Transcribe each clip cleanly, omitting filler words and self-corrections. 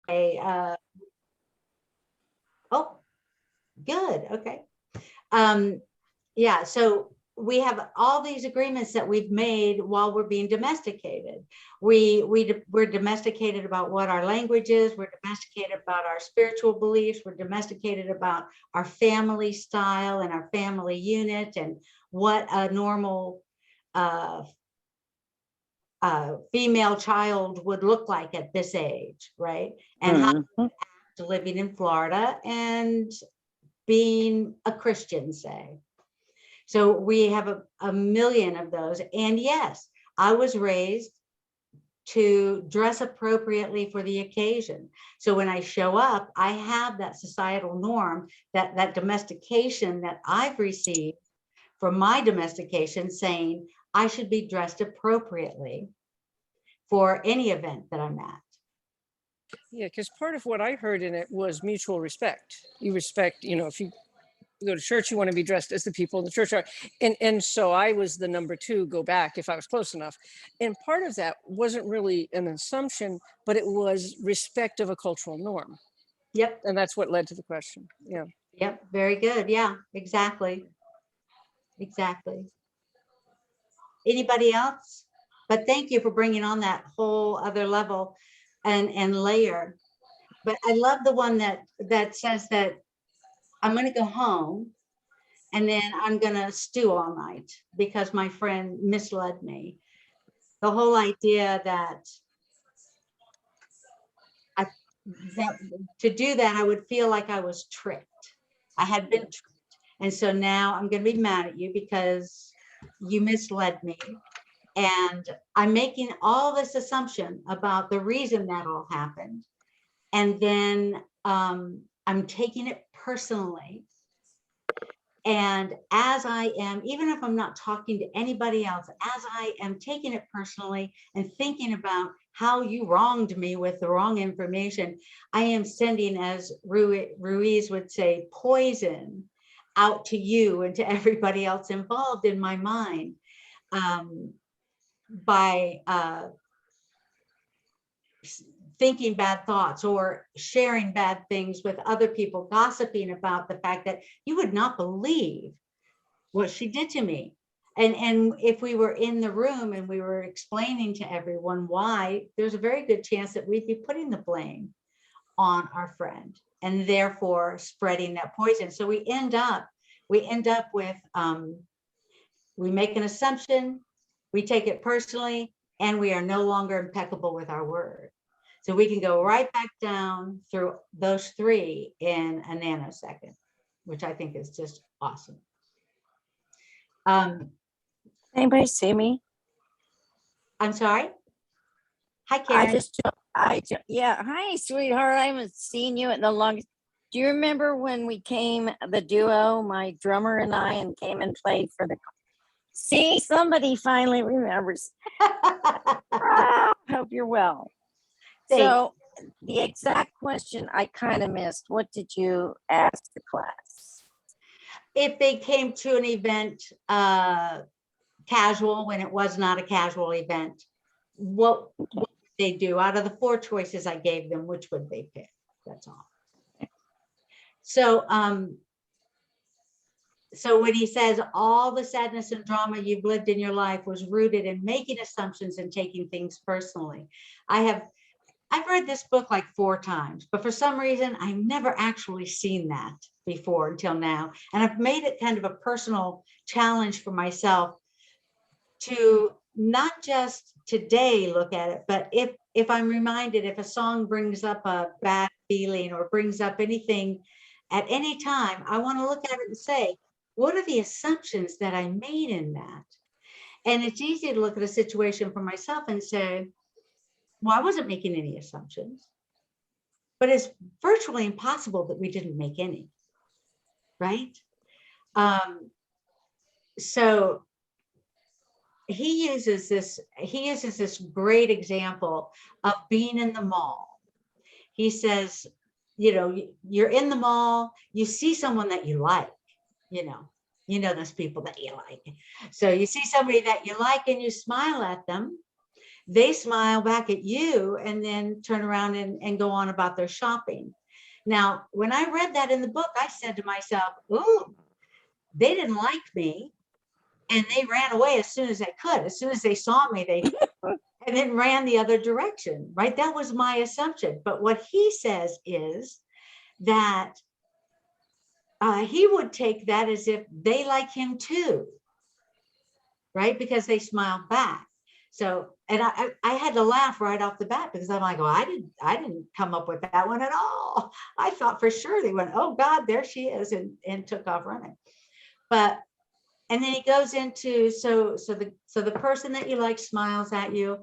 Okay, oh, good. Okay. Um, yeah, so we have all these agreements that we've made while we're being domesticated. We're domesticated about what our language is. We're domesticated about our spiritual beliefs. We're domesticated about our family style and our family unit and what a normal uh, female child would look like at this age, right? And how Mhm. living in Florida and being a Christian, say. So we have a million of those. And yes, I was raised to dress appropriately for the occasion. So when I show up, I have that societal norm, that domestication that I've received from my domestication saying I should be dressed appropriately for any event that I'm at. Yeah, because part of what I heard in it was mutual respect. You respect, if you go to church, you want to be dressed as the people in the church are. And so I was the number two, go back if I was close enough. And part of that wasn't really an assumption, but it was respect of a cultural norm. Yep. And that's what led to the question. Yeah. Yep. Very good. Yeah, exactly. Exactly. Anybody else? But thank you for bringing on that whole other level and layer. But I love the one that says that I'm going to go home and then I'm going to stew all night because my friend misled me. The whole idea that that to do that, I would feel like I was tricked. I had been tricked. And so now I'm going to be mad at you because you misled me. And I'm making all this assumption about the reason that all happened. And then I'm taking it personally. And as I am, even if I'm not talking to anybody else, as I am taking it personally and thinking about how you wronged me with the wrong information, I am sending, as Ruiz would say, poison out to you and to everybody else involved in my mind by thinking bad thoughts or sharing bad things with other people, gossiping about the fact that you would not believe what she did to me. And if we were in the room and we were explaining to everyone why, there's a very good chance that we'd be putting the blame on our friend and therefore spreading that poison. So we end up with we make an assumption, we take it personally, and we are no longer impeccable with our word. So we can go right back down through those three in a nanosecond, which I think is just awesome. Anybody see me? I'm sorry. Hi, Karen. Yeah. Hi, sweetheart. I haven't seen you in the longest. Do you remember when we came, the duo, my drummer and I, and came and played for the? See, somebody finally remembers. Hope you're well. Thanks. So the exact question I kind of missed. What did you ask the class? If they came to an event casual when it was not a casual event, what would they do? Out of the four choices I gave them, which would they pick? That's all. So so when he says all the sadness and drama you've lived in your life was rooted in making assumptions and taking things personally. I've read this book like 4 times, but for some reason I've never actually seen that before until now. And I've made it kind of a personal challenge for myself to not just today look at it, but if I'm reminded, if a song brings up a bad feeling or brings up anything at any time, I want to look at it and say, what are the assumptions that I made in that? And it's easy to look at a situation for myself and say, well, I wasn't making any assumptions, but it's virtually impossible that we didn't make any, right? So he uses this great example of being in the mall. He says, you're in the mall, you see someone that you like, you know those people that you like. So you see somebody that you like and you smile at them. they smile back at you and then turn around and go on about their shopping. Now, when I read that in the book, I said to myself, ooh, they didn't like me. And they ran away as soon as they could. As soon as they saw me, they and then ran the other direction, right? That was my assumption. But what he says is that he would take that as if they like him too, right? Because they smiled back. So, and I had to laugh right off the bat because I'm like, oh, I didn't come up with that one at all. I thought for sure they went, oh God, there she is, and took off running. But, and then he goes into, so the person that you like smiles at you,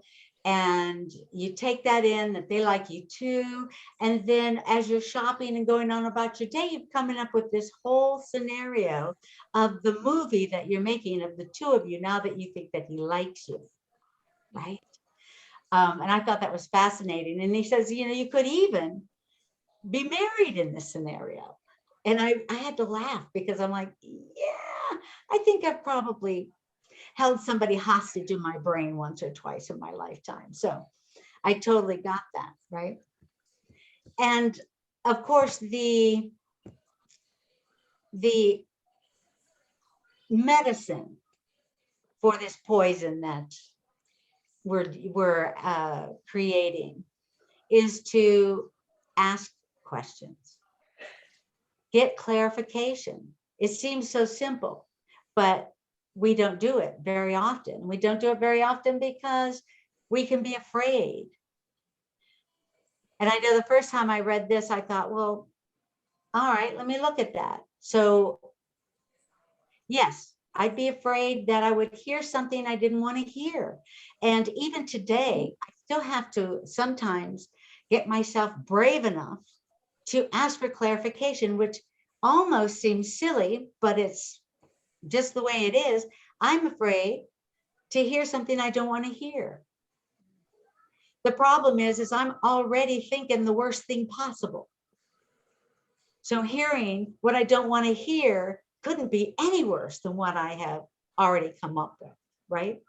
and you take that in that they like you too. And then as you're shopping and going on about your day, you're coming up with this whole scenario of the movie that you're making of the two of you now that you think that he likes you, right? And I thought that was fascinating. And he says, you know, you could even be married in this scenario. And I had to laugh because I'm like, yeah, I think I've probably held somebody hostage in my brain once or twice in my lifetime. So I totally got that, right? And of course, the medicine for this poison that we're creating is to ask questions, get clarification. It seems so simple, but we don't do it very often. We don't do it very often because we can be afraid. And I know the first time I read this, I thought, well, all right, let me look at that. So yes, I'd be afraid that I would hear something I didn't want to hear. And even today, I still have to sometimes get myself brave enough to ask for clarification, which almost seems silly, but it's just the way it is. I'm afraid to hear something I don't want to hear. The problem is I'm already thinking the worst thing possible. So hearing what I don't want to hear couldn't be any worse than what I have already come up with, right?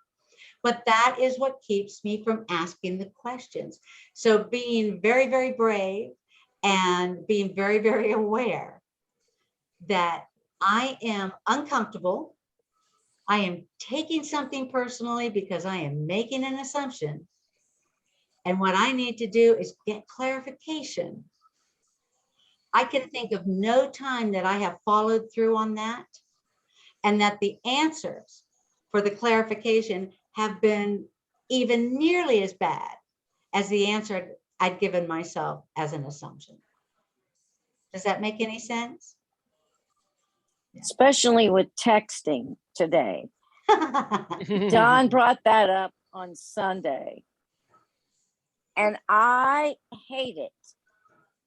But that is what keeps me from asking the questions. So being very, very brave and being very, very aware that I am uncomfortable. I am taking something personally because I am making an assumption. And what I need to do is get clarification. I can think of no time that I have followed through on that, and that the answers for the clarification have been even nearly as bad as the answer I'd given myself as an assumption. Does that make any sense? Especially with texting today. Don brought that up on Sunday, and I hate it.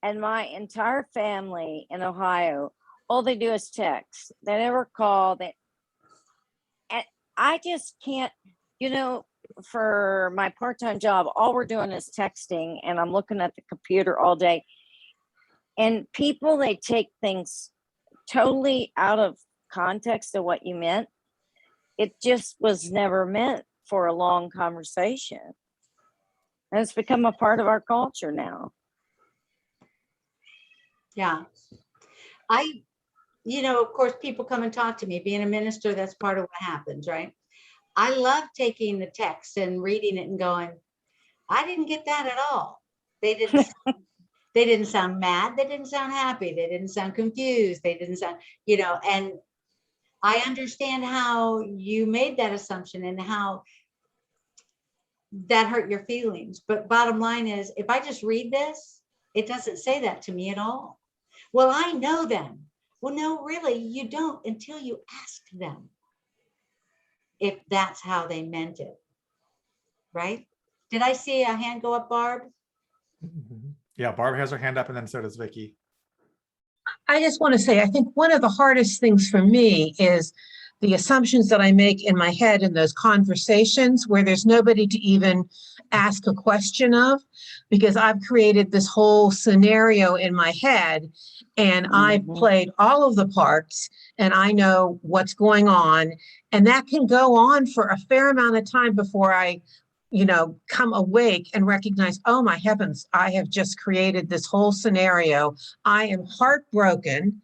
And my entire family in Ohio, all they do is text. They never call. And I just can't, you know, for my part-time job, all we're doing is texting, and I'm looking at the computer all day. And people, they take things totally out of context of what you meant. It just was never meant for a long conversation. And it's become a part of our culture now. Yeah. You know, of course, people come and talk to me. Being a minister, that's part of what happens, right? I love taking the text and reading it and going, I didn't get that at all. They didn't sound mad. They didn't sound happy. They didn't sound confused. They didn't sound, you know, and I understand how you made that assumption and how that hurt your feelings. But bottom line is, if I just read this, it doesn't say that to me at all. Well, I know them. Well, no, really, you don't until you ask them if that's how they meant it, right? Did I see a hand go up, Barb? Yeah, Barb has her hand up, and then so does Vicky. I just want to say, I think one of the hardest things for me is the assumptions that I make in my head in those conversations where there's nobody to even ask a question of, because I've created this whole scenario in my head and I've played all of the parts and I know what's going on. And that can go on for a fair amount of time before I come awake and recognize, oh my heavens, I have just created this whole scenario. I am heartbroken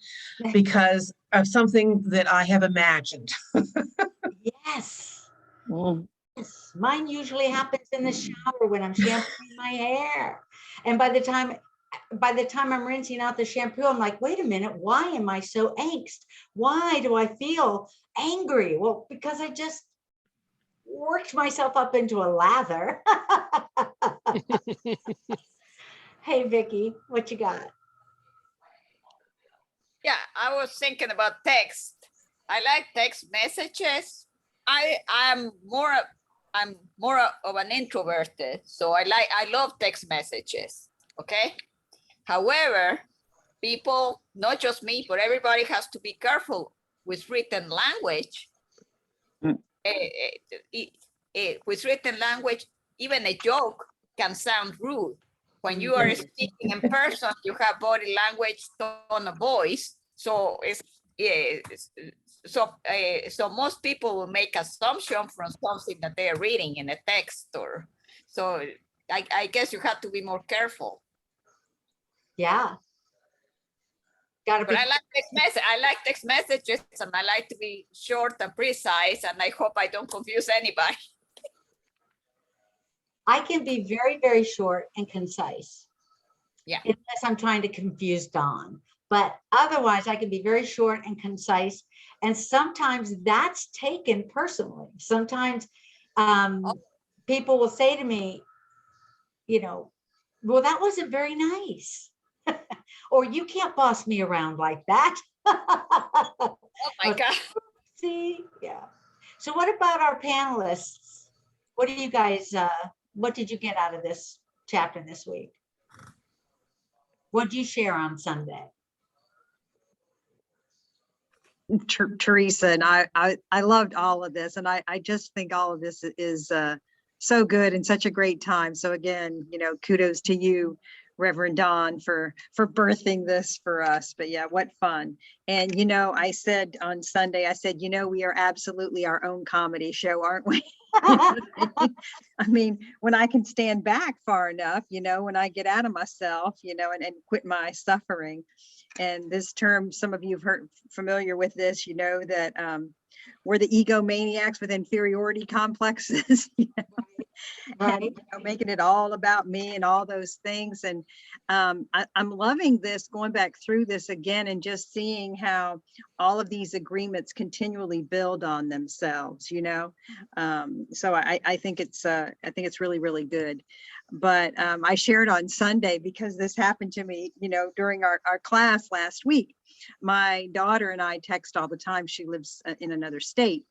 because of something that I have imagined. Yes. Mm. Yes. Mine usually happens in the shower when I'm shampooing my hair. And by the time I'm rinsing out the shampoo, I'm like, wait a minute, why am I so angst? Why do I feel angry? Well, because I just worked myself up into a lather. Hey, Vicky, what you got? Yeah, I was thinking about text. I like text messages. I'm more of an introverted, so I love text messages. Okay. However, people, not just me, but everybody has to be careful with written language. Mm. With written language, even a joke can sound rude. When you are speaking in person, you have body language, tone of voice. So so most people will make assumption from something that they are reading in a text, or so I guess you have to be more careful. Yeah. Gotta be. But I like text messages, and I like to be short and precise, and I hope I don't confuse anybody. I can be very, very short and concise. Yeah. Unless I'm trying to confuse Dawn. But otherwise, I can be very short and concise. And sometimes that's taken personally. Sometimes people will say to me, well, that wasn't very nice. Or you can't boss me around like that. Oh my God. See, yeah. So what about our panelists? What do you guys, what did you get out of this chapter this week? What did you share on Sunday? Teresa, and I loved all of this, and I just think all of this is so good and such a great time. So again, kudos to you, Reverend Dawn, for birthing this for us. But yeah, what fun. And I said on Sunday, I said, we are absolutely our own comedy show, aren't we? I mean, when I can stand back far enough, when I get out of myself, and quit my suffering. And this term, some of you have heard familiar with this, that we're the egomaniacs with inferiority complexes, Right. and, making it all about me and all those things. And I'm loving this, going back through this again and just seeing how all of these agreements continually build on themselves, so I think it's really, really good. But I shared on Sunday, because this happened to me, during our class last week. My daughter and I text all the time. She lives in another state.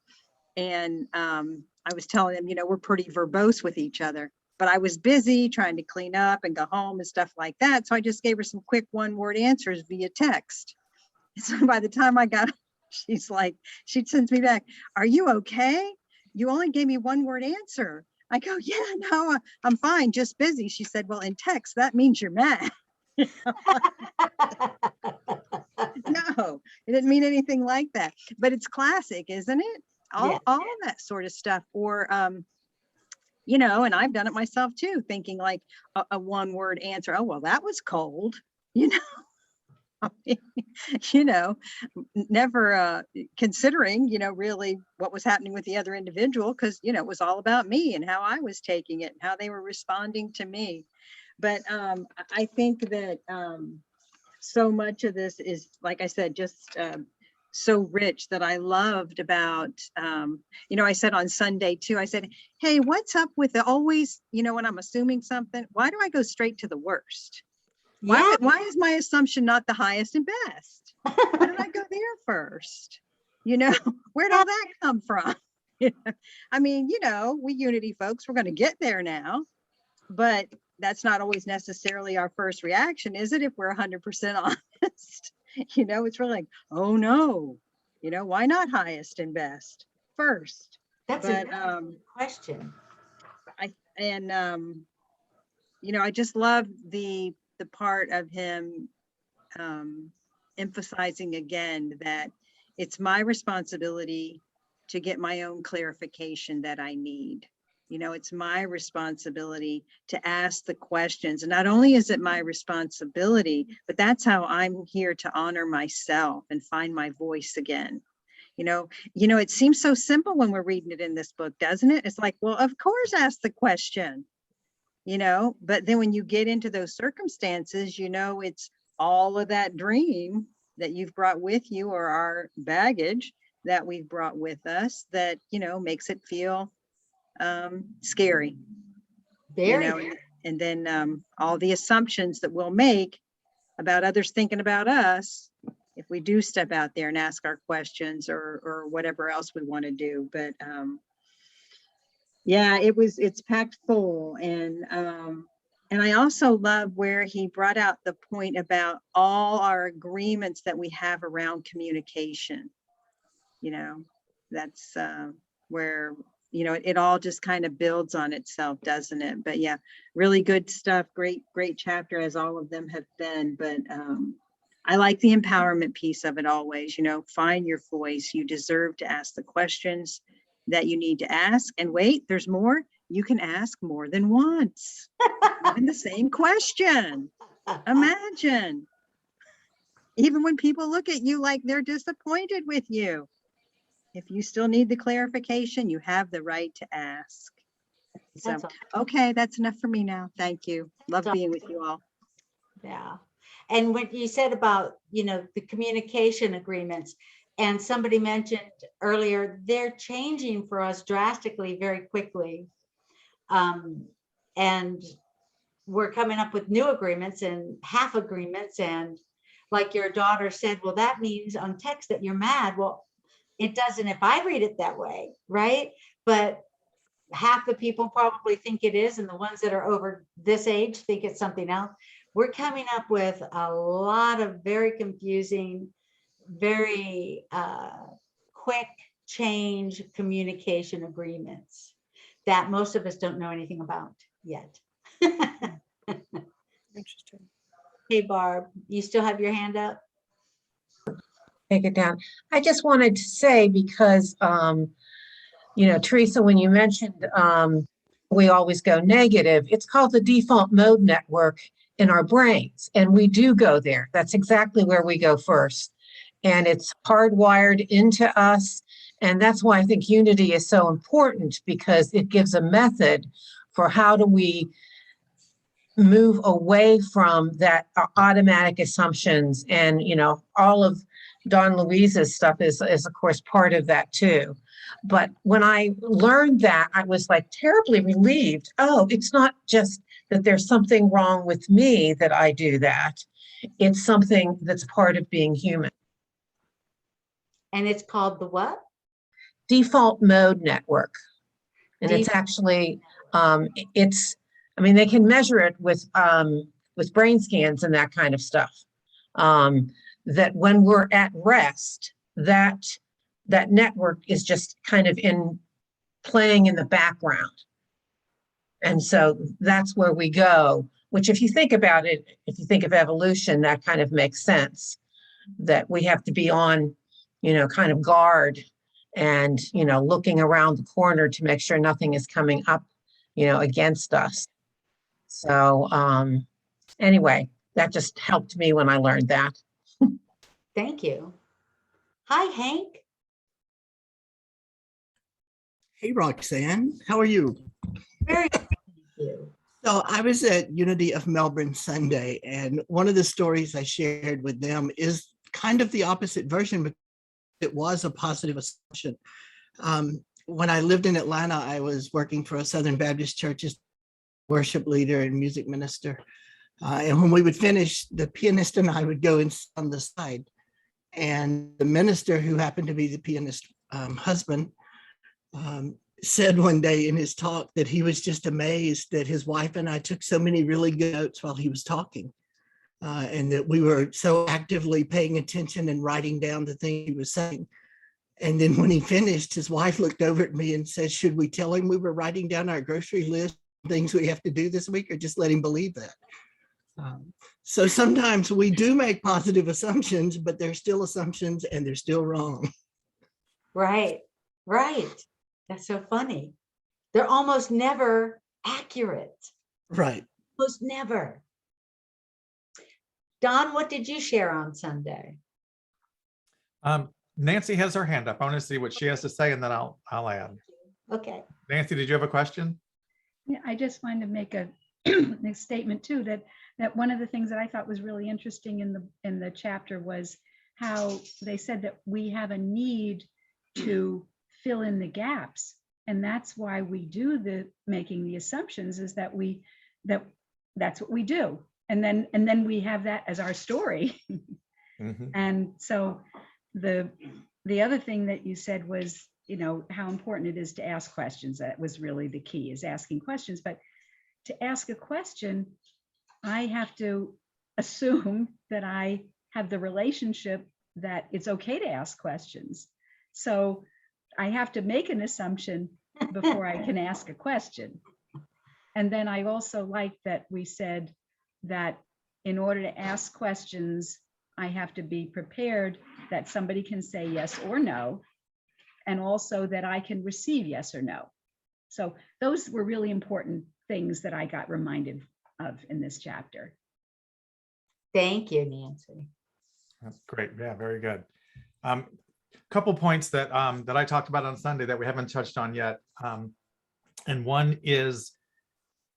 And I was telling them, we're pretty verbose with each other. But I was busy trying to clean up and go home and stuff like that. So I just gave her some quick one-word answers via text. So by the time I got, she sends me back, "Are you okay? You only gave me one-word answer." I go, "Yeah, no, I'm fine, just busy." She said, "Well, in text, that means you're mad." No, it didn't mean anything like that. But it's classic, isn't it? All that sort of stuff. Or, and I've done it myself too, thinking like a one-word answer. "Oh, well, that was cold," never considering, really what was happening with the other individual, because, it was all about me and how I was taking it and how they were responding to me. But I think that so much of this is, like I said, just so rich, that I loved about, I said on Sunday too, I said, "Hey, what's up with the always, when I'm assuming something, why do I go straight to the worst? Yeah. Why is my assumption not the highest and best? Why did I go there first? Where'd all that come from?" I mean, we Unity folks, we're going to get there now, but that's not always necessarily our first reaction, is it? If we're 100% honest, it's really like, oh no, why not highest and best first? That's a good question. I just love the part of him emphasizing again that it's my responsibility to get my own clarification that I need. You know, it's my responsibility to ask the questions. And not only is it my responsibility, but that's how I'm here to honor myself and find my voice again. It seems so simple when we're reading it in this book, doesn't it? It's like, well, of course, ask the question, but then when you get into those circumstances, it's all of that dream that you've brought with you, or our baggage that we've brought with us, that, makes it feel scary, Very. and then all the assumptions that we'll make about others thinking about us if we do step out there and ask our questions, or whatever else we want to do. But yeah, it's packed full. And I also love where he brought out the point about all our agreements that we have around communication. That's where, it all just kind of builds on itself, doesn't it? But yeah, really good stuff. Great chapter, as all of them have been. But I like the empowerment piece of it always. Find your voice. You deserve to ask the questions that you need to ask. And wait, there's more. You can ask more than once. Even the same question. Imagine. Even when people look at you like they're disappointed with you, if you still need the clarification, you have the right to ask. So, That's awesome. okay, that's enough for me now. Thank you. Love That's being with you all. Yeah. And what you said about, the communication agreements, and somebody mentioned earlier, they're changing for us drastically very quickly. And we're coming up with new agreements and half agreements. And like your daughter said, well, that means on text that you're mad. Well, it doesn't if I read it that way, right? But half the people probably think it is, and the ones that are over this age think it's something else. We're coming up with a lot of very confusing, very quick change communication agreements that most of us don't know anything about yet. Interesting. Hey, Barb, you still have your hand up? Take it down. I just wanted to say, because, Teresa, when you mentioned we always go negative, it's called the default mode network in our brains. And we do go there. That's exactly where we go first. And it's hardwired into us. And that's why I think unity is so important, because it gives a method for how do we move away from that automatic assumptions. And, all of Don Luis's stuff is of course part of that too. But when I learned that, I was like terribly relieved. Oh, it's not just that there's something wrong with me that I do that. It's something that's part of being human. And it's called the what? Default mode network. And it's actually, they can measure it with brain scans and that kind of stuff. That when we're at rest, that network is just kind of playing in the background. And so that's where we go, which if you think about it, if you think of evolution, that kind of makes sense, that we have to be on, kind of guard and, looking around the corner to make sure nothing is coming up, against us. So anyway, that just helped me when I learned that. Thank you. Hi, Hank. Hey, Roxanne, how are you? Very good. Thank you. So I was at Unity of Melbourne Sunday, and one of the stories I shared with them is kind of the opposite version, but it was a positive assumption. When I lived in Atlanta, I was working for a Southern Baptist church as worship leader and music minister. And when we would finish, the pianist and I would go and sit on the side. And the minister, who happened to be the pianist's husband, said one day in his talk that he was just amazed that his wife and I took so many really good notes while he was talking, and that we were so actively paying attention and writing down the thing he was saying. And then when he finished, his wife looked over at me and said, should we tell him we were writing down our grocery list, things we have to do this week, or just let him believe that? So sometimes we do make positive assumptions, but they're still assumptions and they're still wrong. Right. That's so funny. They're almost never accurate, Right. almost never. Don, what did you share on Sunday? Nancy has her hand up. I want to see what she has to say, and then I'll add. Okay. Nancy, did you have a question? Yeah, I just wanted to make a, a statement too, that one of the things that I thought was really interesting in the chapter was how they said that we have a need to fill in the gaps. And that's why we do the making the assumptions, is that that's what we do. And then we have that as our story. Mhm. And so the other thing that you said was, you know, how important it is to ask questions. That was really the key, is asking questions. But to ask a question, I have to assume that I have the relationship that it's okay to ask questions. So I have to make an assumption before I can ask a question. And then I also like that we said that in order to ask questions, I have to be prepared that somebody can say yes or no, and also that I can receive yes or no. So those were really important things that I got reminded of in this chapter. Thank you, Nancy. That's great. Yeah, very good. Couple points that that I talked about on Sunday that we haven't touched on yet. And one is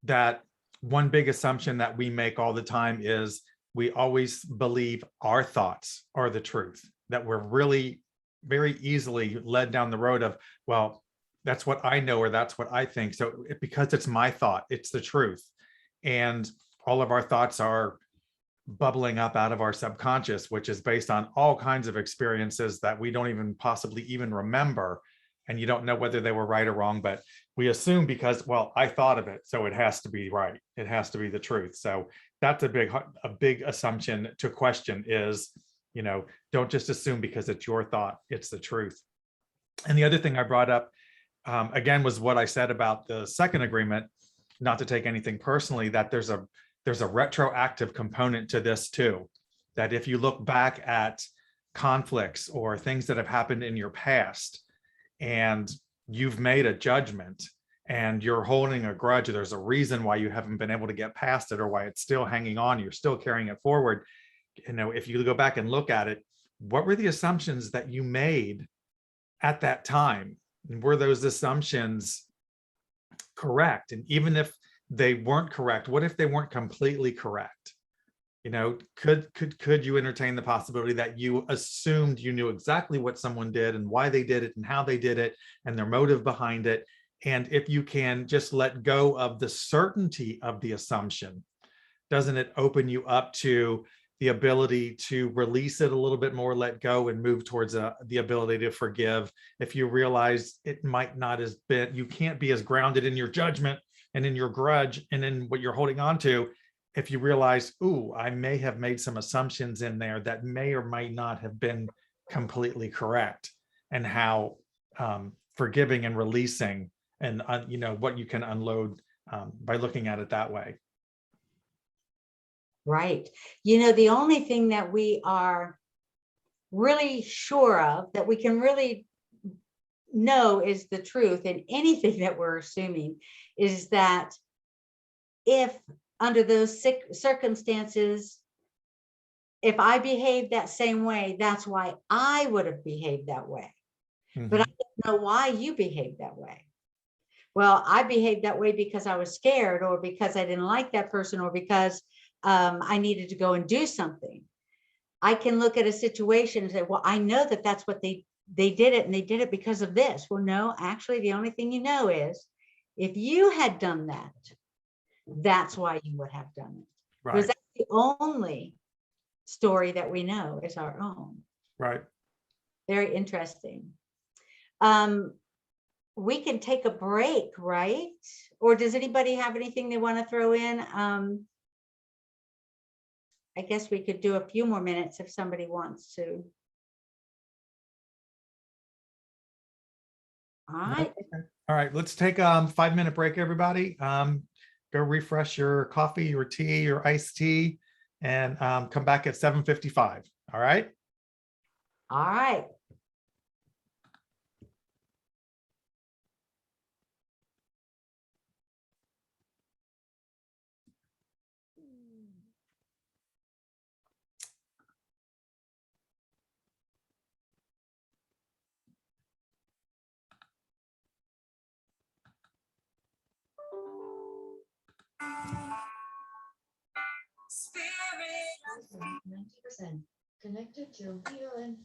that one big assumption that we make all the time is we always believe our thoughts are the truth, that we're really very easily led down the road of, well, that's what I know, or that's what I think. So because it's my thought, it's the truth. And all of our thoughts are bubbling up out of our subconscious, which is based on all kinds of experiences that we don't even possibly even remember. And you don't know whether they were right or wrong, but we assume because, well, I thought of it, so it has to be right. It has to be the truth. So that's a big assumption to question is, you know, don't just assume because it's your thought, it's the truth. And the other thing I brought up, again, was what I said about the second agreement, not to take anything personally, that there's a retroactive component to this too, that if you look back at conflicts or things that have happened in your past and you've made a judgment and you're holding a grudge, there's a reason why you haven't been able to get past it or why it's still hanging on, you're still carrying it forward. You know, if you go back and look at it, what were the assumptions that you made at that time? And were those assumptions correct? And even if they weren't correct, what if they weren't completely correct? You know, could you entertain the possibility that you assumed you knew exactly what someone did and why they did it and how they did it and their motive behind it? And if you can just let go of the certainty of the assumption, doesn't it open you up to the ability to release it a little bit more, let go, and move towards the ability to forgive? If you realize it might not have been, you can't be as grounded in your judgment and in your grudge and in what you're holding on to, if you realize, ooh, I may have made some assumptions in there that may or might not have been completely correct, and how forgiving and releasing and you know, what you can unload by looking at it that way. Right. You know, the only thing that we are really sure of, that we can really know is the truth in anything that we're assuming, is that if under those circumstances, if I behaved that same way, that's why I would have behaved that way. But I don't know why you behaved that way. Well, I behaved that way because I was scared, or because I didn't like that person, or because I needed to go and do something. I can look at a situation and say, well, I know that that's what they did it, and they did it because of this. Well, no, actually, the only thing you know is if you had done that, that's why you would have done it. Right. Because that's the only story that we know is our own. Right. Very interesting. We can take a break, right? Or does anybody have anything they want to throw in? I guess we could do a few more minutes if somebody wants to. All right. All right, let's take a 5-minute break, everybody. Go refresh your coffee, your tea, your iced tea, and come back at 7:55. All right. All right. 90%. Connected to VONLAPGOPSPAC.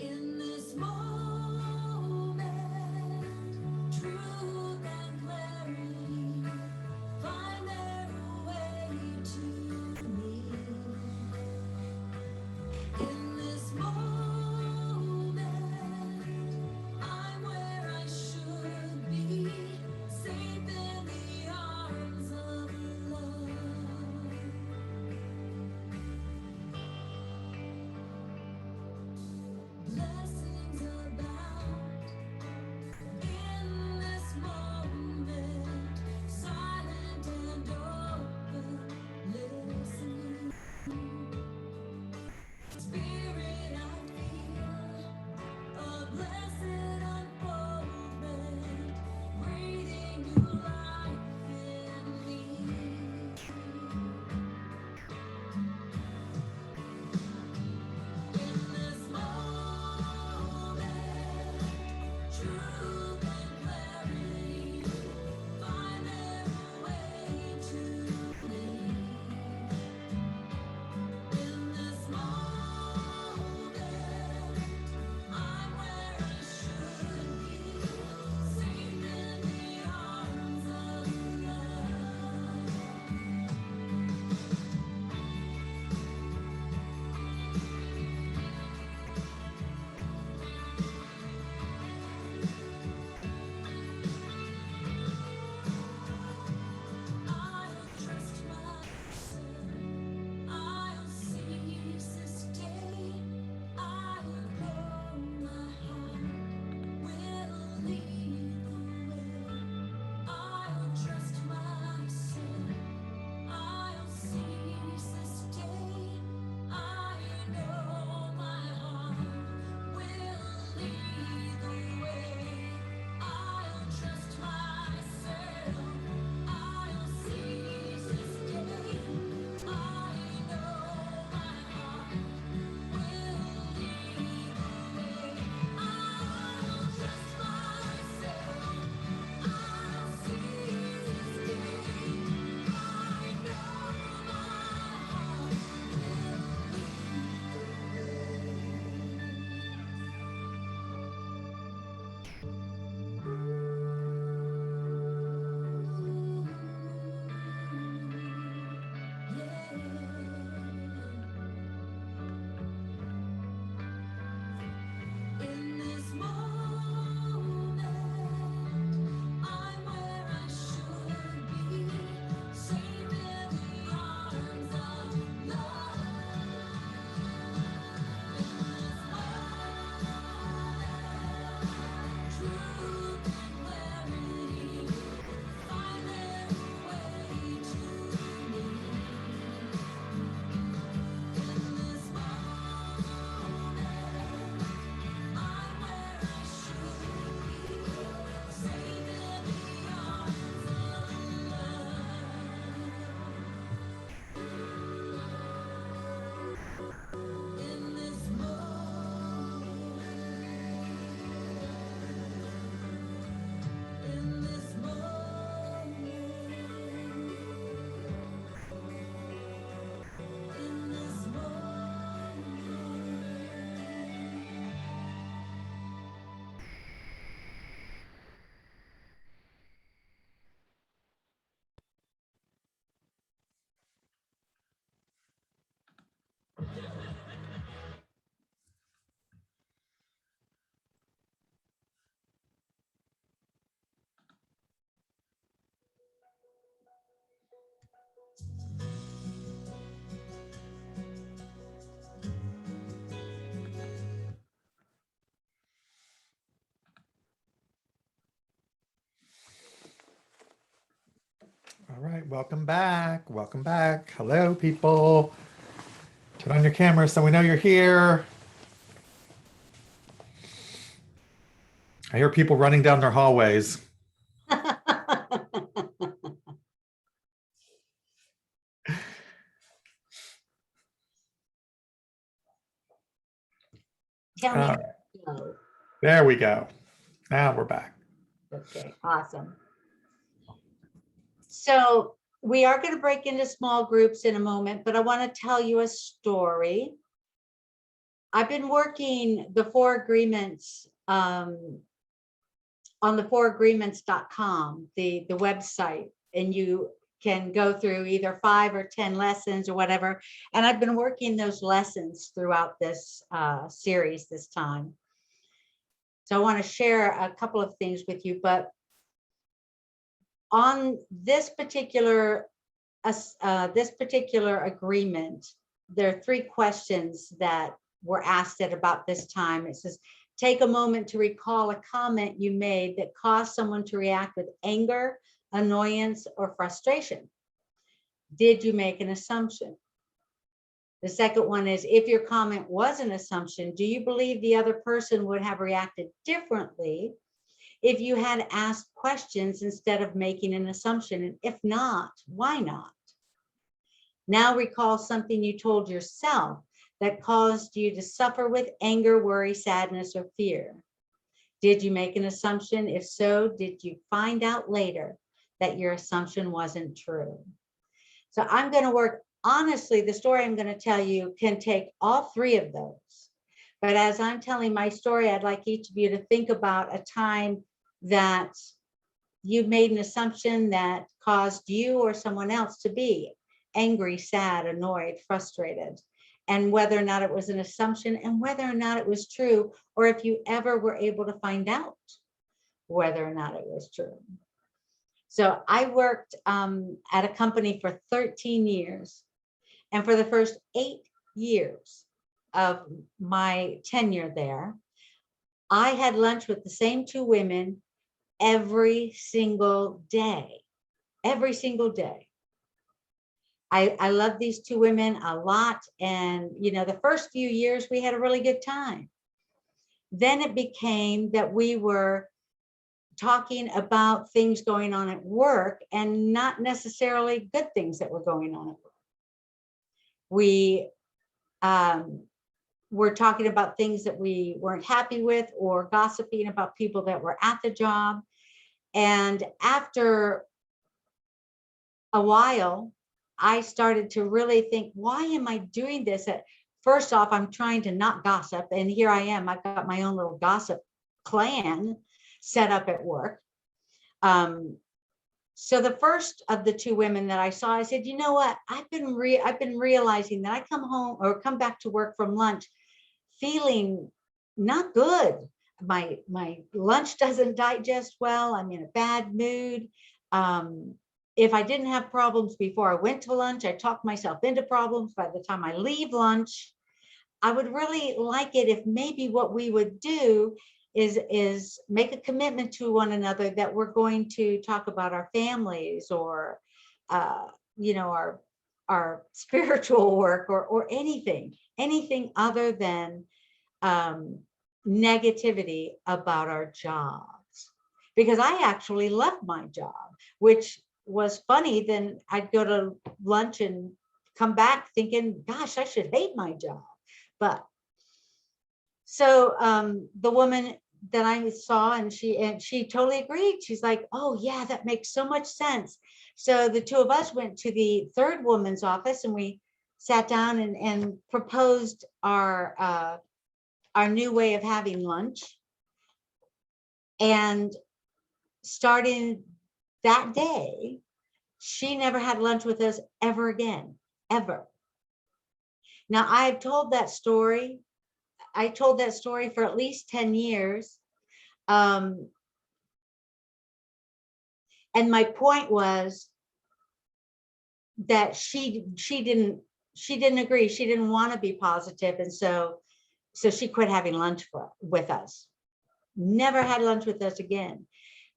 In this moment, truth and clarity find their way to me. In this moment, I'm where I should be, safe in the arms of love. Blessings abound in this moment, silent and open, listening. Spirit, I feel a blessed unfoldment, breathing new life in me. In this moment, truth and clarity find their way to me. In this moment, I'm where I should be, safe in the arms of love. I'll trust myself. I'll cease this day. I'll go my heart will lead the way. I'll trust myself. I'll cease this day. I know my heart will lead the way. I'll trust myself. I'll cease this day. I know my heart will lead the way. I'll trust myself. I'll cease this day. I know my heart in this moment, I'm where I should be, safe in the arms of love. In this moment, truth and clarity find their way to me. In this moment, I'm where I should be, safe in the arms of love. In this moment, in this moment, in this moment. All right, welcome back. Welcome back. Hello, people. Turn on your camera so we know you're here. I hear people running down their hallways. Tell me, Uh, There we go. Now we're back. Okay, awesome. So we are going to break into small groups in a moment, but I want to tell you a story. I've been working the 4 agreements on the 4agreements.com, the website, and you can go through either 5 or 10 lessons or whatever. And I've been working those lessons throughout this series this time. So I want to share a couple of things with you, but on this particular agreement, there are 3 questions that were asked at about this time. It says, take a moment to recall a comment you made that caused someone to react with anger, annoyance, or frustration. Did you make an assumption? The second one is, if your comment was an assumption, do you believe the other person would have reacted differently if you had asked questions instead of making an assumption? And if not, why not? Now recall something you told yourself that caused you to suffer with anger, worry, sadness, or fear. Did you make an assumption? If so, did you find out later that your assumption wasn't true? So I'm going to work, honestly, the story I'm going to tell you can take all 3 of those. But as I'm telling my story, I'd like each of you to think about a time that you made an assumption that caused you or someone else to be angry, sad, annoyed, frustrated, and whether or not it was an assumption and whether or not it was true, or if you ever were able to find out whether or not it was true. So I worked at a company for 13 years. And for the first 8 years of my tenure there, I had lunch with the same 2 women every single day, every single day. I love these 2 women a lot. And, you know, the first few years we had a really good time. Then it became that we were talking about things going on at work and not necessarily good things that were going on at work. We were talking about things that we weren't happy with, or gossiping about people that were at the job. And after a while, I started to really think, why am I doing this? First off, I'm trying to not gossip. And here I am, I've got my own little gossip clan set up at work. So the first of the 2 women that I saw, I said, you know what? I've been realizing that I come home or come back to work from lunch feeling not good. My lunch doesn't digest well. I'm in a bad mood. If I didn't have problems before I went to lunch, I talked myself into problems. By the time I leave lunch, I would really like it if maybe what we would do is make a commitment to one another that we're going to talk about our families, or you know, our spiritual work, or anything other than negativity about our jobs. Because I actually loved my job, which was funny. Then I'd go to lunch and come back thinking, gosh, I should hate my job. But so the woman that I saw, and she totally agreed. She's like, oh yeah, that makes so much sense. So the 2 of us went to the 3rd woman's office, and we sat down and proposed our new way of having lunch. And starting that day, she never had lunch with us ever again, ever. Now, I've told that story. I told that story for at least 10 years. And my point was that she didn't agree. She didn't want to be positive. And so she quit having lunch with us. Never had lunch with us again.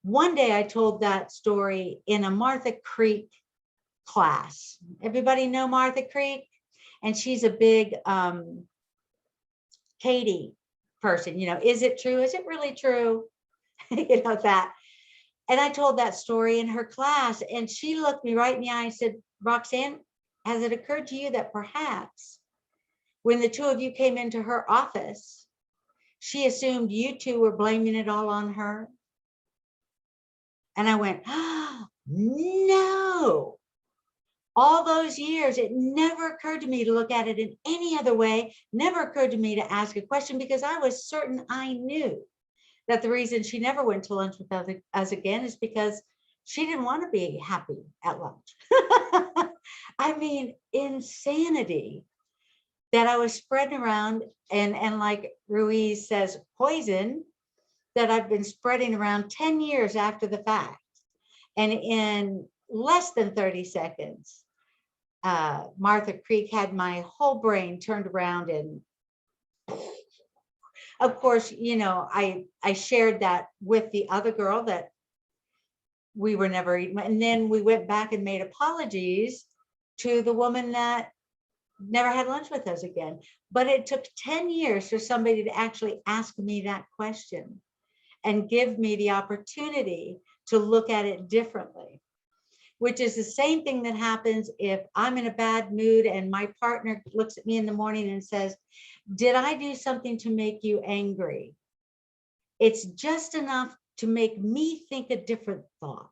One day I told that story in a Martha Creek class. Everybody know Martha Creek? And she's a big Katie person. You know, is it true? Is it really true? You know, that. And I told that story in her class, and she looked me right in the eye and said, Roxanne, has it occurred to you that perhaps when the 2 of you came into her office, she assumed you two were blaming it all on her. And I went, oh, no. All those years, it never occurred to me to look at it in any other way, never occurred to me to ask a question, because I was certain I knew that the reason she never went to lunch with us again is because she didn't want to be happy at lunch. I mean, insanity that I was spreading around, and like Ruiz says, poison that I've been spreading around 10 years after the fact. And in less than 30 seconds, Martha Creek had my whole brain turned around. And of course, you know, I shared that with the other girl that we were never eating. And then we went back and made apologies to the woman that never had lunch with us again. But it took 10 years for somebody to actually ask me that question and give me the opportunity to look at it differently, which is the same thing that happens if I'm in a bad mood and my partner looks at me in the morning and says, did I do something to make you angry? It's just enough to make me think a different thought.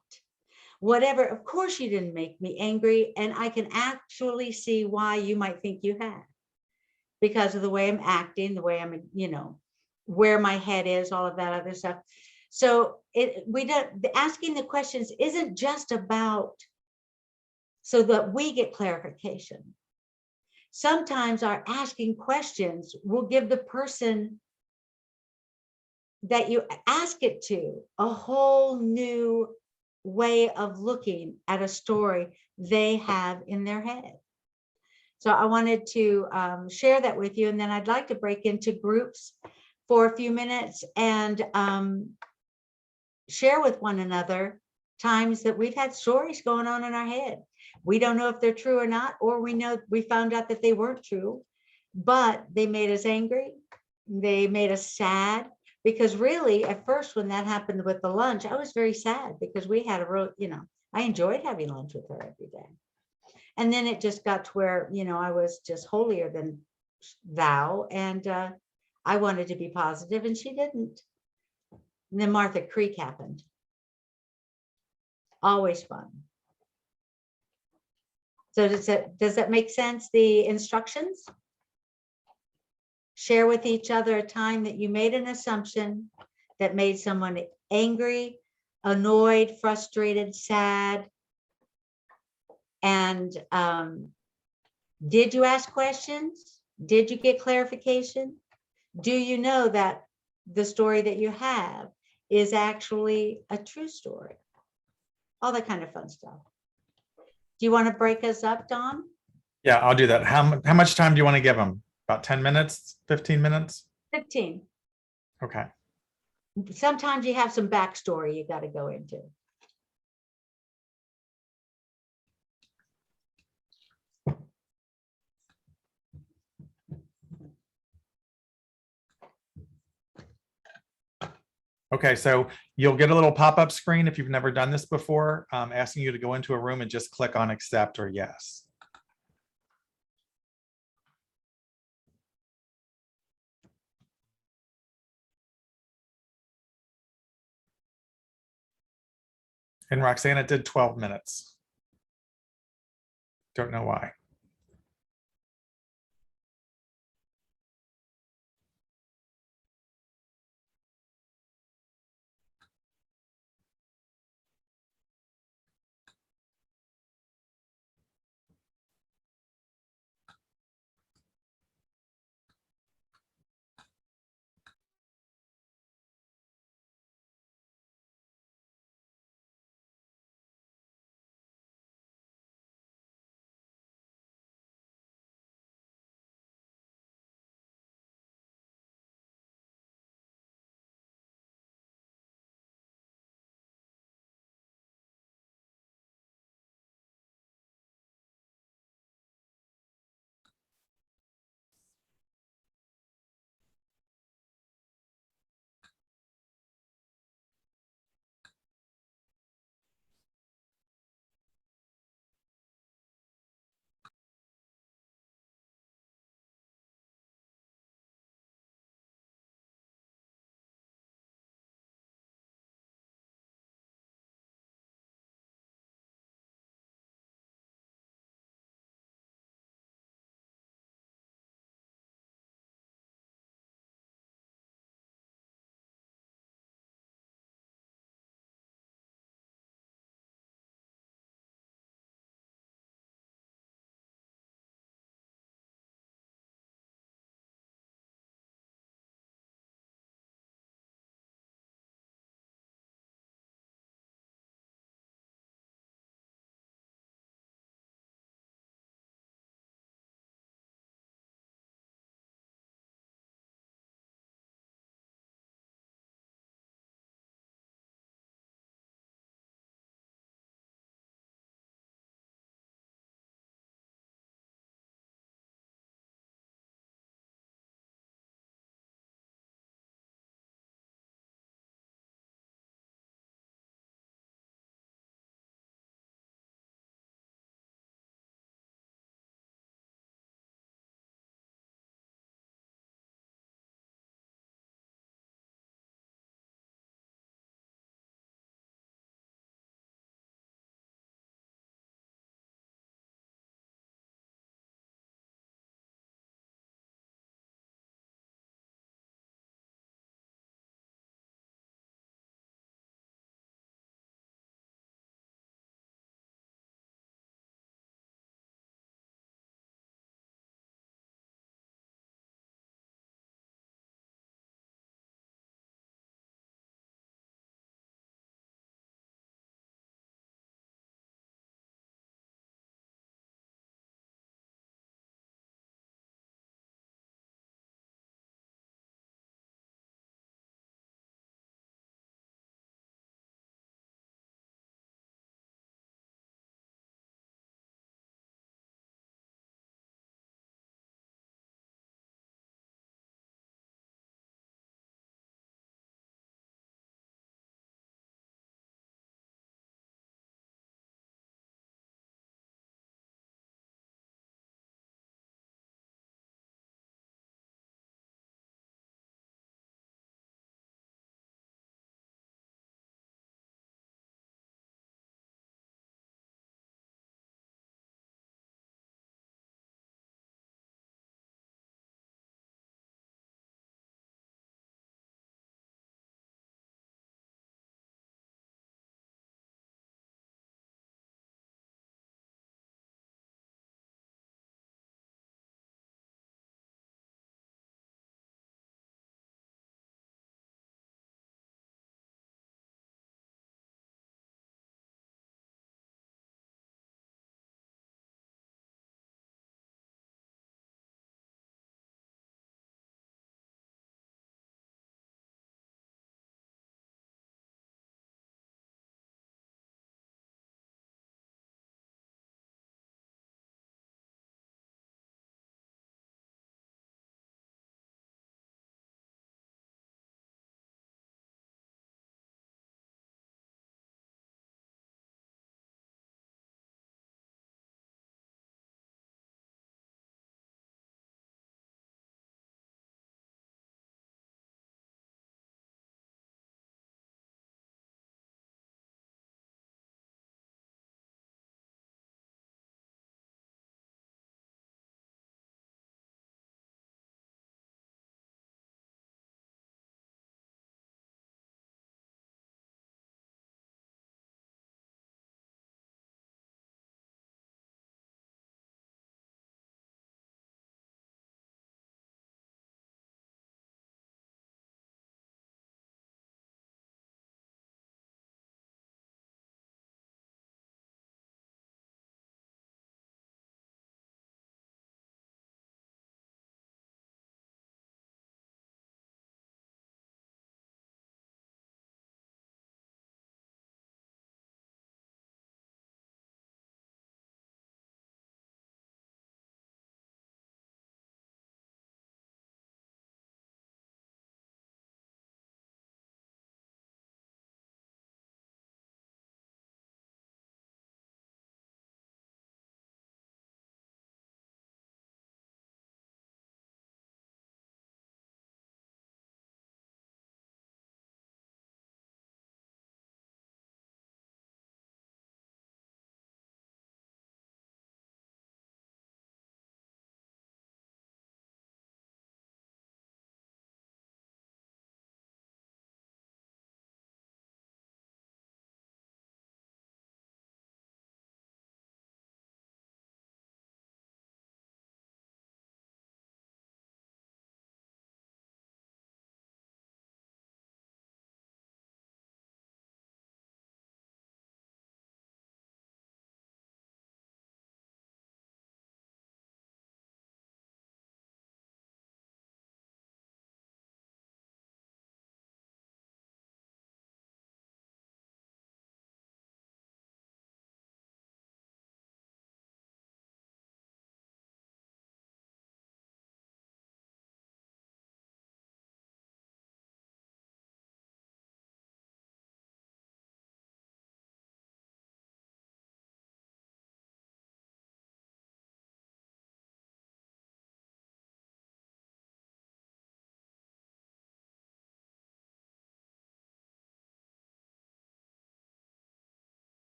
Whatever, of course you didn't make me angry, and I can actually see why you might think you had, because of the way I'm acting, the way I'm, you know, where my head is, all of that other stuff. So asking the questions isn't just about so that we get clarification. Sometimes our asking questions will give the person that you ask it to a whole new way of looking at a story they have in their head. So I wanted to share that with you, and then I'd like to break into groups for a few minutes and share with one another times that we've had stories going on in our head. We don't know if they're true or not, or we found out that they weren't true, but they made us angry. They made us sad, because really at first when that happened with the lunch, I was very sad because we had a real, you know, I enjoyed having lunch with her every day. And then it just got to where, you know, I was just holier than thou, and I wanted to be positive and she didn't. And then Martha Creek happened. Always fun. So does that make sense? The instructions? Share with each other a time that you made an assumption that made someone angry, annoyed, frustrated, sad. And did you ask questions? Did you get clarification? Do you know that the story that you have is actually a true story? All that kind of fun stuff. Do you want to break us up, Don? Yeah, I'll do that. How much time do you want to give them? About 10 minutes, 15 minutes? 15. Okay. Sometimes you have some backstory you got to go into. Okay, so you'll get a little pop-up screen if you've never done this before, asking you to go into a room and just click on accept or yes. And Roxanne, it did 12 minutes. Don't know why.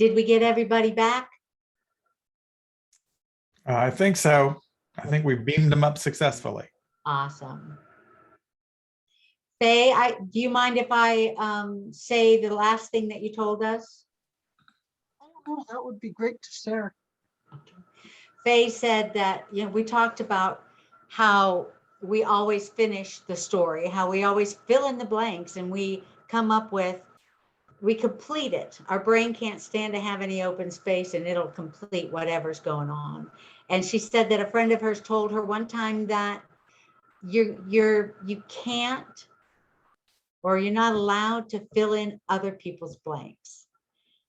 Did we get everybody back? I think so. I think we beamed them up successfully. Awesome. Faye, do you mind if I say the last thing that you told us? Oh, that would be great to share. Faye said that, we talked about how we always finish the story, how we always fill in the blanks and we come up with, we complete it. Our brain can't stand to have any open space and it'll complete whatever's going on. And she said that a friend of hers told her one time that you can't, or you're not allowed to fill in other people's blanks.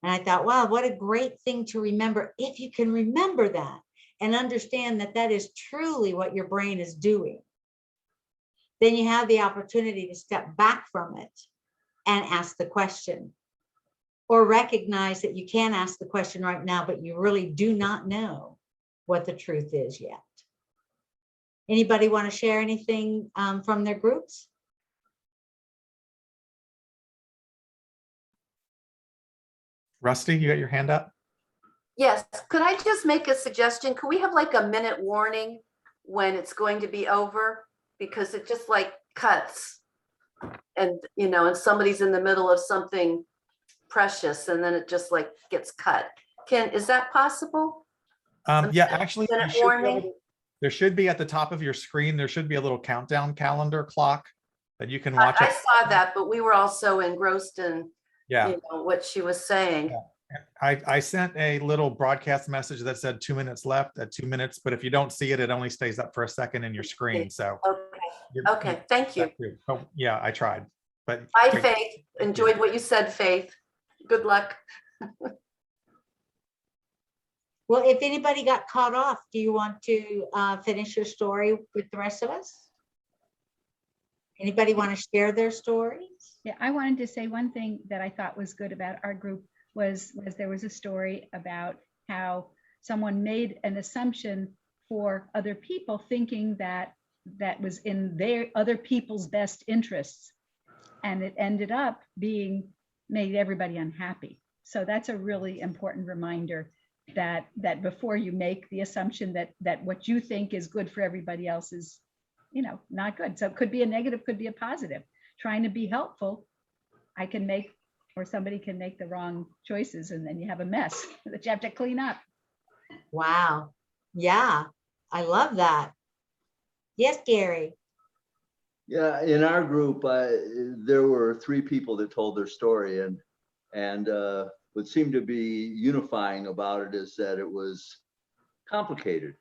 And I thought, wow, what a great thing to remember. If you can remember that and understand that that is truly what your brain is doing, then you have the opportunity to step back from it and ask the question, or recognize that you can ask the question right now, but you really do not know what the truth is yet. Anybody want to share anything from their groups? Rusty, you got your hand up? Yes, could I just make a suggestion? Could we have like a minute warning when it's going to be over? Because it just like cuts. And, and somebody's in the middle of something precious and then it just like gets cut. Is that possible? Yeah, actually, you Minute should be able warning? to- there should be at the top of your screen, there should be a little countdown calendar clock that you can I watch. I saw that, but we were also engrossed in, Yeah, what she was saying. I sent a little broadcast message that said 2 minutes left at 2 minutes, but if you don't see it, it only stays up for a second in your screen, so. Okay, okay, thank you. Oh, yeah, I tried, but. Bye, Faith. Enjoyed what you said, Faith. Good luck. Well, if anybody got caught off, do you want to finish your story with the rest of us? Anybody want to share their stories? Yeah, I wanted to say one thing that I thought was good about our group was there was a story about how someone made an assumption for other people, thinking that was in their other people's best interests. And it ended up made everybody unhappy. So that's a really important reminder that before you make the assumption that what you think is good for everybody else is, not good. So it could be a negative, could be a positive. Trying to be helpful, somebody can make the wrong choices and then you have a mess that you have to clean up. Wow. Yeah, I love that. Yes, Gary. Yeah, in our group, there were 3 people that told their story, and what seemed to be unifying about it is that it was complicated.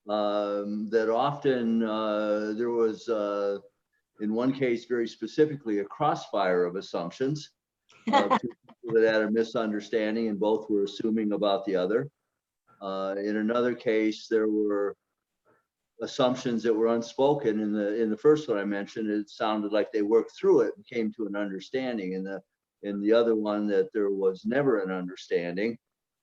That often there was, in one case, very specifically, a crossfire of assumptions. Two people that had a misunderstanding and both were assuming about the other. In another case, there were assumptions that were unspoken. In the first one I mentioned, it sounded like they worked through it and came to an understanding. In the other one, that there was never an understanding,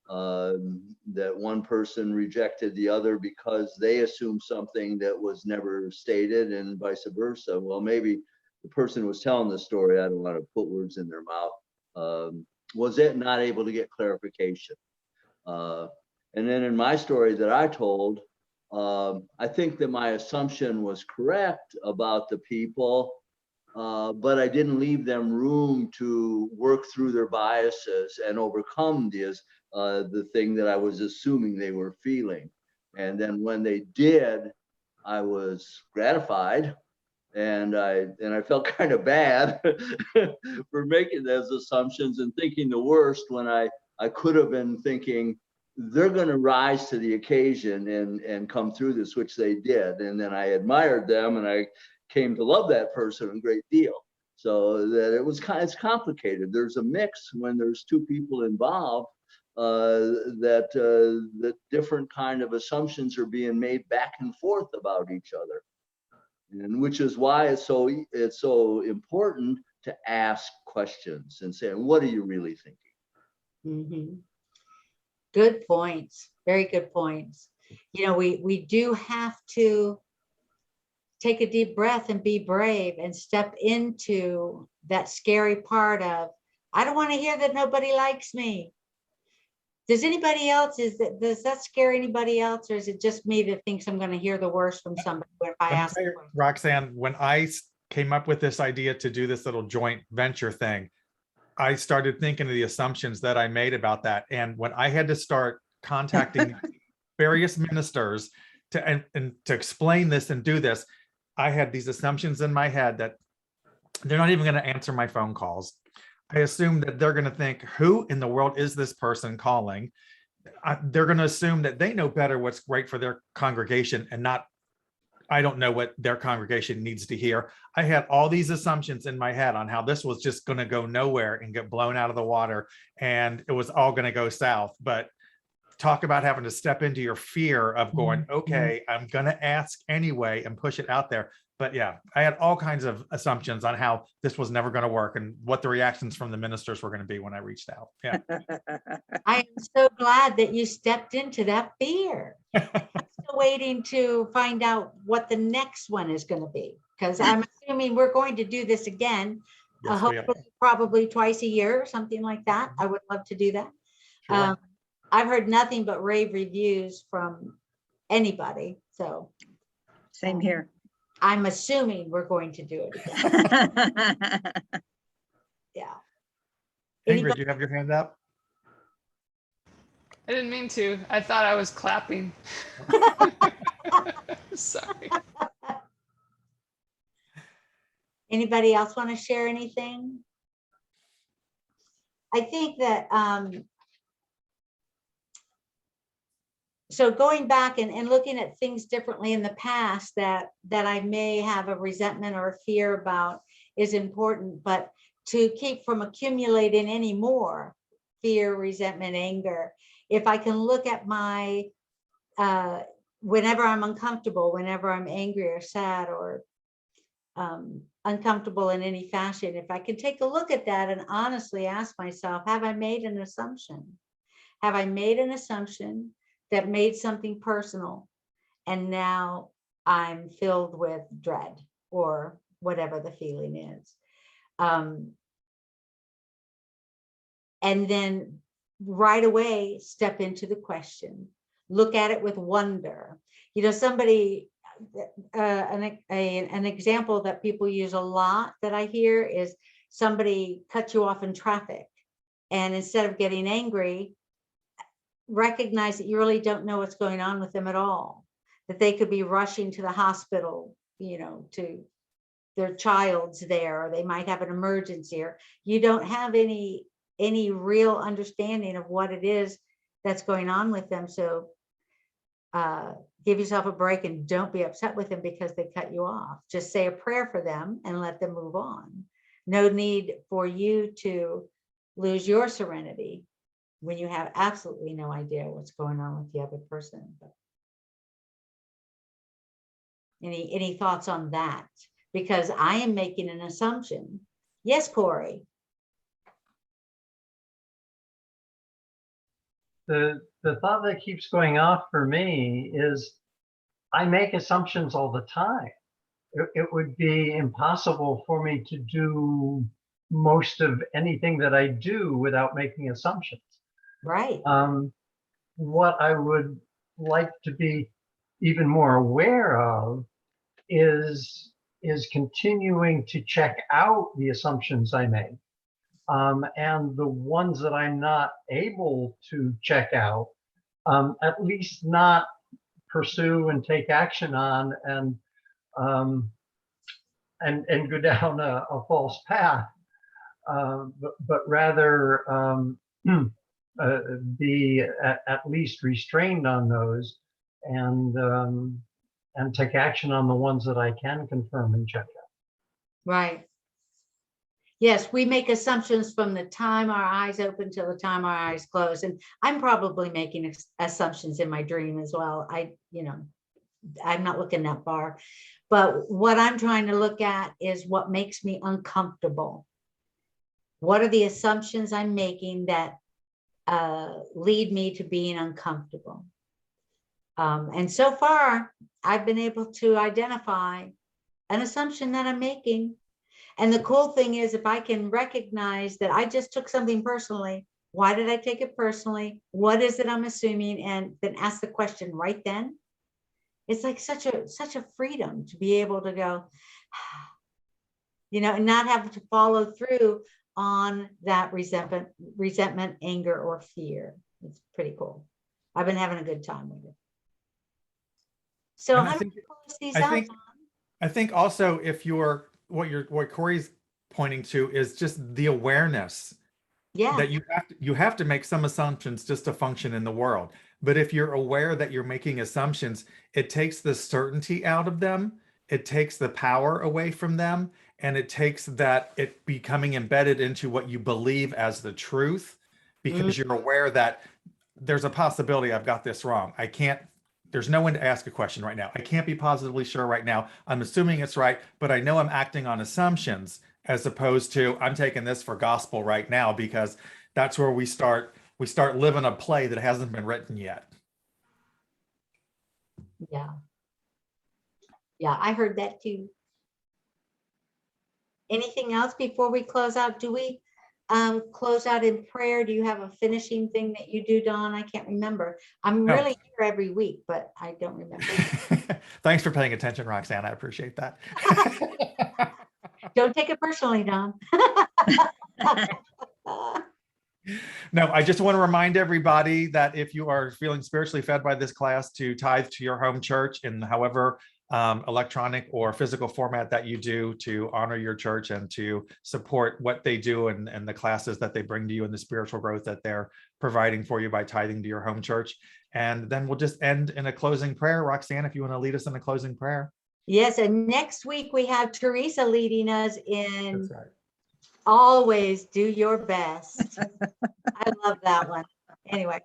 that one person rejected the other because they assumed something that was never stated, and vice versa. Well, maybe the person who was telling the story, I don't want to put words in their mouth, was not able to get clarification. And then in my story that I told, I think that my assumption was correct about the people, but I didn't leave them room to work through their biases and overcome the thing that I was assuming they were feeling. And then when they did, I was gratified, and I felt kind of bad for making those assumptions and thinking the worst when I could have been thinking they're going to rise to the occasion and come through this, which they did. And then I admired them, and I came to love that person a great deal. So that it's complicated. There's a mix when there's 2 people involved, that different kind of assumptions are being made back and forth about each other. And which is why it's so important to ask questions and say, what are you really thinking? Mm-hmm. Good points. Very good points. We do have to take a deep breath and be brave and step into that scary part of, I don't want to hear that nobody likes me. Does anybody else, does that scare anybody else, or is it just me that thinks I'm gonna hear the worst from somebody if I Let me ask? tell you, Roxanne, when I came up with this idea to do this little joint venture thing, I started thinking of the assumptions that I made about that. And when I had to start contacting various ministers and to explain this and do this, I had these assumptions in my head that they're not even going to answer my phone calls. I assume that they're going to think, who in the world is this person calling? They're going to assume that they know better what's right for their congregation and not, I don't know what their congregation needs to hear. I had all these assumptions in my head on how this was just going to go nowhere and get blown out of the water, and it was all going to go south. But talk about having to step into your fear of going, okay, I'm going to ask anyway and push it out there. But yeah, I had all kinds of assumptions on how this was never going to work and what the reactions from the ministers were going to be when I reached out. Yeah. I am so glad that you stepped into that fear. I'm still waiting to find out what the next one is going to be, because I'm assuming we're going to do this again, Yes, we are. hopefully probably twice a year or something like that. I would love to do that. Sure. I've heard nothing but rave reviews from anybody, so Same here. I'm assuming we're going to do it again. Yeah. Ingrid, Anybody- you have your hand up? I didn't mean to. I thought I was clapping. Sorry. Anybody else want to share anything? I think that, so going back and looking at things differently in the past that I may have a resentment or a fear about is important, but to keep from accumulating any more fear, resentment, anger, if I can look at my, whenever I'm uncomfortable, whenever I'm angry or sad or uncomfortable in any fashion, if I can take a look at that and honestly ask myself, have I made an assumption? Have I made an assumption that made something personal, and now I'm filled with dread or whatever the feeling is? And then right away, step into the question, look at it with wonder. You know, somebody, an example that people use a lot that I hear is somebody cut you off in traffic, and instead of getting angry, recognize that you really don't know what's going on with them at all, that they could be rushing to the hospital, you know, to their child's there, or they might have an emergency, or you don't have any real understanding of what it is that's going on with them. So give yourself a break and don't be upset with them because they cut you off. Just say a prayer for them and let them move on. No need for you to lose your serenity when you have absolutely no idea what's going on with the other person. But any thoughts on that? Because I am making an assumption. Yes, Corey. The thought that keeps going off for me is I make assumptions all the time. It would be impossible for me to do most of anything that I do without making assumptions. Right. What I would like to be even more aware of is continuing to check out the assumptions I make. And the ones that I'm not able to check out, at least not pursue and take action on and go down a false path, but rather be at least restrained on those and take action on the ones that I can confirm and check out. Right. Yes, we make assumptions from the time our eyes open till the time our eyes close. And I'm probably making assumptions in my dream as well. I'm not looking that far. But what I'm trying to look at is what makes me uncomfortable. What are the assumptions I'm making that lead me to being uncomfortable? And so far, I've been able to identify an assumption that I'm making. And the cool thing is, if I can recognize that I just took something personally Why did I take it personally? What is it I'm assuming? And then ask the question right then. It's like such a freedom to be able to go, and not have to follow through on that resentment, anger, or fear. It's pretty cool. I've been having a good time with it. So And how do you close these out? I think also if what Corey's pointing to is just the awareness Yeah. that you have to make some assumptions just to function in the world. But if you're aware that you're making assumptions, it takes the certainty out of them. It takes the power away from them. And it takes that it becoming embedded into what you believe as the truth, because you're aware that there's a possibility I've got this wrong. There's no one to ask a question right now. I can't be positively sure right now. I'm assuming it's right, but I know I'm acting on assumptions as opposed to I'm taking this for gospel right now, because that's where we start living a play that hasn't been written yet. Yeah. Yeah, I heard that too. Anything else before we close out? Do we close out in prayer? Do you have a finishing thing that you do, Dawn? I can't remember. I'm No. really here every week, but I don't remember. Thanks for paying attention, Roxanne. I appreciate that. Don't take it personally, Dawn. No, I just want to remind everybody that if you are feeling spiritually fed by this class, to tithe to your home church in however electronic or physical format that you do, to honor your church and to support what they do and the classes that they bring to you and the spiritual growth that they're providing for you by tithing to your home church. And then we'll just end in a closing prayer. Roxanne, if you want to lead us in a closing prayer. Yes, and next week we have Teresa leading us in That's right. Always Do Your Best. I love that one. Anyway,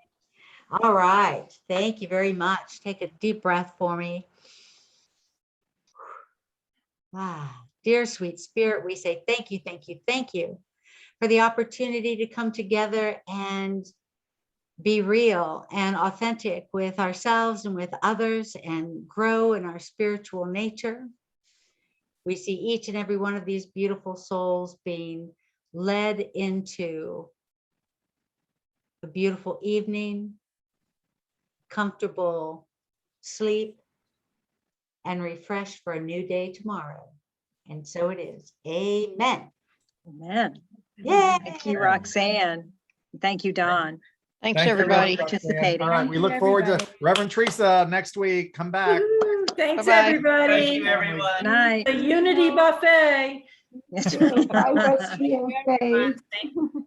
all right. Thank you very much. Take a deep breath for me. Dear sweet spirit, we say thank you, thank you, thank you for the opportunity to come together and be real and authentic with ourselves and with others and grow in our spiritual nature. We see each and every one of these beautiful souls being led into a beautiful evening, comfortable sleep, and refreshed for a new day tomorrow. And so it is. Amen. Amen. Yay. Thank you, Roxanne. Thank you, Don. Thanks, Thank you, everybody. Roxanne. Participating. All right, we look forward to Reverend Teresa next week. Come back. Woo, thanks, Bye-bye. everybody. Good night. The Unity Buffet. Yes. Thank you, everyone. Thank you.